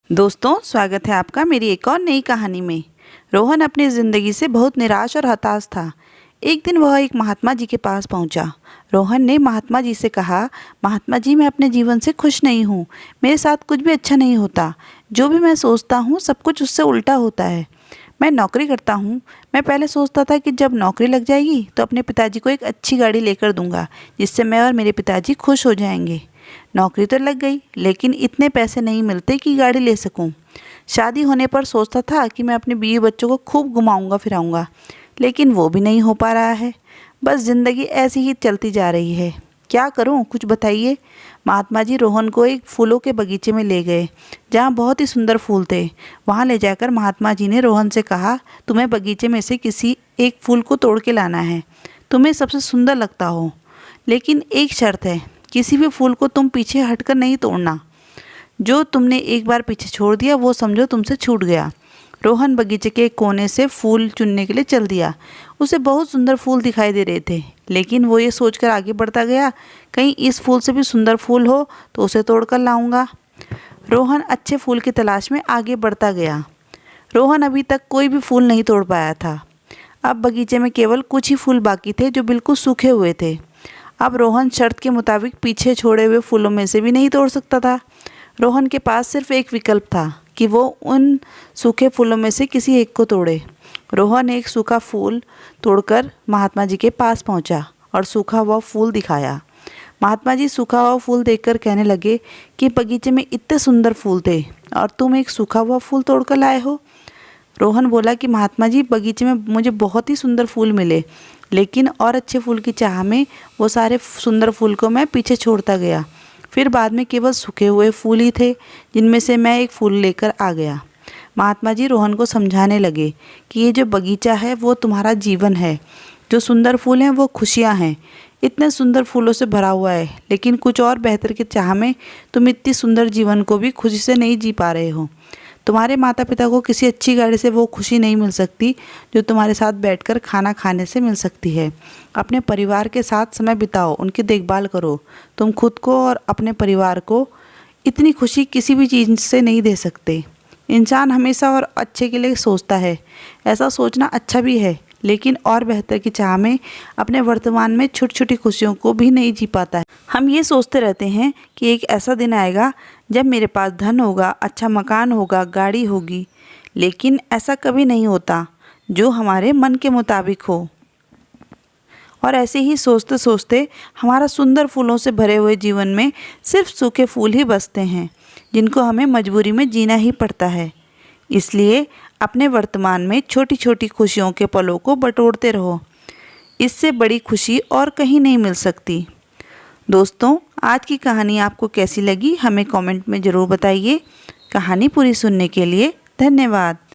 दोस्तों, स्वागत है आपका मेरी एक और नई कहानी में। रोहन अपनी ज़िंदगी से बहुत निराश और हताश था। एक दिन वह एक महात्मा जी के पास पहुंचा। रोहन ने महात्मा जी से कहा, महात्मा जी, मैं अपने जीवन से खुश नहीं हूँ। मेरे साथ कुछ भी अच्छा नहीं होता। जो भी मैं सोचता हूँ सब कुछ उससे उल्टा होता है। मैं नौकरी करता हूँ। मैं पहले सोचता था कि जब नौकरी लग जाएगी तो अपने पिताजी को एक अच्छी गाड़ी लेकर दूंगा, जिससे मैं और मेरे पिताजी खुश हो जाएंगे। नौकरी तो लग गई, लेकिन इतने पैसे नहीं मिलते कि गाड़ी ले सकूं। शादी होने पर सोचता था कि मैं अपने बीवी बच्चों को खूब घुमाऊंगा फिराऊंगा, लेकिन वो भी नहीं हो पा रहा है। बस ज़िंदगी ऐसी ही चलती जा रही है। क्या करूं, कुछ बताइए। महात्मा जी रोहन को एक फूलों के बगीचे में ले गए, जहां बहुत ही सुंदर फूल थे। वहां ले जाकर महात्मा जी ने रोहन से कहा, तुम्हें बगीचे में से किसी एक फूल को तोड़ के लाना है, तुम्हें सबसे सुंदर लगता हो। लेकिन एक शर्त है, किसी भी फूल को तुम पीछे हटकर नहीं तोड़ना। जो तुमने एक बार पीछे छोड़ दिया वो समझो तुमसे छूट गया। रोहन बगीचे के एक कोने से फूल चुनने के लिए चल दिया। उसे बहुत सुंदर फूल दिखाई दे रहे थे, लेकिन वो ये सोचकर आगे बढ़ता गया, कहीं इस फूल से भी सुंदर फूल हो तो उसे तोड़कर लाऊंगा। रोहन अच्छे फूल की तलाश में आगे बढ़ता गया। रोहन अभी तक कोई भी फूल नहीं तोड़ पाया था। अब बगीचे में केवल कुछ ही फूल बाकी थे जो बिल्कुल सूखे हुए थे। अब रोहन शर्त के मुताबिक पीछे छोड़े हुए फूलों में से भी नहीं तोड़ सकता था। रोहन के पास सिर्फ एक विकल्प था कि वो उन सूखे फूलों में से किसी एक को तोड़े। रोहन एक सूखा फूल तोड़कर महात्मा जी के पास पहुंचा और सूखा हुआ फूल दिखाया। महात्मा जी सूखा हुआ फूल देखकर कहने लगे कि बगीचे में इतने सुंदर फूल थे और तुम एक सूखा हुआ फूल तोड़कर लाए हो। रोहन बोला कि महात्मा जी, बगीचे में मुझे बहुत ही सुंदर फूल मिले, लेकिन और अच्छे फूल की चाह में वो सारे सुंदर फूल को मैं पीछे छोड़ता गया। फिर बाद में केवल सूखे हुए फूल ही थे, जिनमें से मैं एक फूल लेकर आ गया। महात्मा जी रोहन को समझाने लगे कि ये जो बगीचा है वो तुम्हारा जीवन है। जो सुंदर फूल हैं वो खुशियाँ हैं। इतने सुंदर फूलों से भरा हुआ है, लेकिन कुछ और बेहतर की चाह में तुम इतनी सुंदर जीवन को भी खुशी से नहीं जी पा रहे हो। तुम्हारे माता पिता को किसी अच्छी गाड़ी से वो खुशी नहीं मिल सकती जो तुम्हारे साथ बैठकर खाना खाने से मिल सकती है। अपने परिवार के साथ समय बिताओ, उनकी देखभाल करो। तुम खुद को और अपने परिवार को इतनी खुशी किसी भी चीज़ से नहीं दे सकते। इंसान हमेशा और अच्छे के लिए सोचता है। ऐसा सोचना अच्छा भी है, लेकिन और बेहतर की चाह में अपने वर्तमान में छोटी छोटी खुशियों को भी नहीं जी पाता है। हम ये सोचते रहते हैं कि एक ऐसा दिन आएगा जब मेरे पास धन होगा, अच्छा मकान होगा, गाड़ी होगी, लेकिन ऐसा कभी नहीं होता जो हमारे मन के मुताबिक हो। और ऐसे ही सोचते सोचते हमारा सुंदर फूलों से भरे हुए जीवन में सिर्फ सूखे फूल ही बचते हैं, जिनको हमें मजबूरी में जीना ही पड़ता है। इसलिए अपने वर्तमान में छोटी छोटी खुशियों के पलों को बटोरते रहो। इससे बड़ी खुशी और कहीं नहीं मिल सकती। दोस्तों, आज की कहानी आपको कैसी लगी हमें कमेंट में ज़रूर बताइए। कहानी पूरी सुनने के लिए धन्यवाद।